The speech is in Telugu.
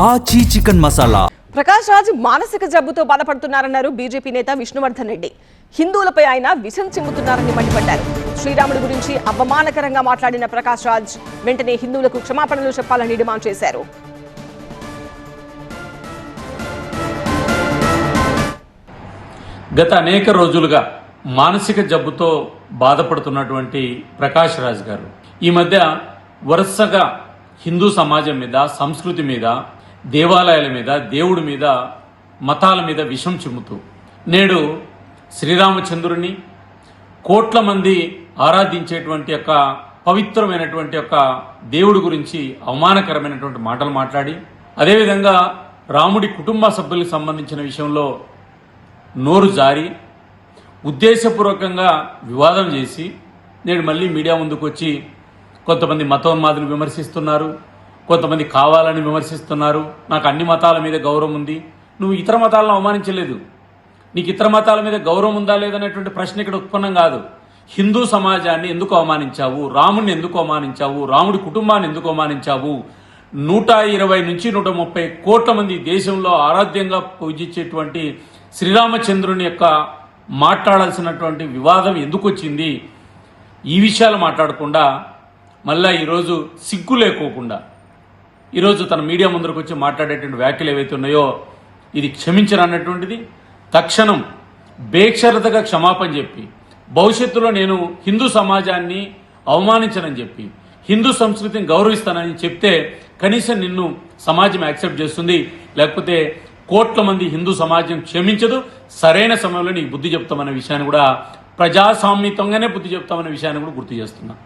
ఆచి చికెన్ మసాలా. ప్రకాష్ రాజ్ మానసిక జబ్బుతో బాధపడుతున్నారన్నారు బీజేపీ నేత విష్ణువర్ధన్ రెడ్డి. హిందువులపై ఆయన విషం చిమ్ముతున్నారని మండిపడ్డారు. శ్రీరాముడి గురించి అవమానకరంగా మాట్లాడిన ప్రకాష్ రాజ్ వెంటనే హిందువులకు క్షమాపణలు చెప్పాలని డిమాండ్ చేశారు. గత అనేక రోజులుగా మానసిక జబ్బుతో బాధపడుతున్నటువంటి ప్రకాష్ రాజ్ గారు ఈ మధ్య వరుసగా హిందూ సమాజం మీద, సంస్కృతి మీద, దేవాలయాల మీద, దేవుడి మీద, మతాల మీద విషం చిమ్ముతూ నేడు శ్రీరామచంద్రుని కోట్ల మంది ఆరాధించేటువంటి యొక్క పవిత్రమైనటువంటి యొక్క దేవుడి గురించి అవమానకరమైనటువంటి మాటలు మాట్లాడి, అదేవిధంగా రాముడి కుటుంబ సభ్యులకు సంబంధించిన విషయంలో నోరు జారి ఉద్దేశపూర్వకంగా వివాదం చేసి నేడు మళ్ళీ మీడియా ముందుకు వచ్చి కొంతమంది మతోన్మాదులు విమర్శిస్తున్నారు, కొంతమంది కావాలని విమర్శిస్తున్నారు. నాకు అన్ని మతాల మీద గౌరవం ఉంది, నువ్వు ఇతర మతాలను అవమానించలేదు, నీకు ఇతర మతాల మీద గౌరవం ఉందా లేదనేటువంటి ప్రశ్న ఇక్కడ ఉత్పన్నం కాదు. హిందూ సమాజాన్ని ఎందుకు అవమానించావు, రాముడిని ఎందుకు అవమానించావు, రాముడి కుటుంబాన్ని ఎందుకు అవమానించావు, 120 నుంచి 130 కోట్ల మంది దేశంలో ఆరాధ్యంగా పూజించేటువంటి శ్రీరామచంద్రుని యొక్క మాట్లాడాల్సినటువంటి వివాదం ఎందుకు వచ్చింది, ఈ విషయాలు మాట్లాడకుండా మళ్ళా ఈరోజు సిగ్గు లేకోకుండా ఈరోజు తన మీడియా ముందరకు వచ్చి మాట్లాడేటువంటి వ్యాఖ్యలు ఏవైతే ఉన్నాయో ఇది క్షమించరన్నటువంటిది. తక్షణం బేక్షరతగా క్షమాపణ చెప్పి భవిష్యత్తులో నేను హిందూ సమాజాన్ని అవమానించనని చెప్పి హిందూ సంస్కృతిని గౌరవిస్తానని చెప్తే కనీసం నిన్ను సమాజం యాక్సెప్ట్ చేస్తుంది, లేకపోతే కోట్ల మంది హిందూ సమాజం క్షమించదు. సరైన సమయంలో నీకు బుద్ధి చెప్తామనే విషయాన్ని కూడా, ప్రజాస్వామ్యంగానే బుద్ధి చెప్తామనే విషయాన్ని కూడా గుర్తు చేస్తున్నా.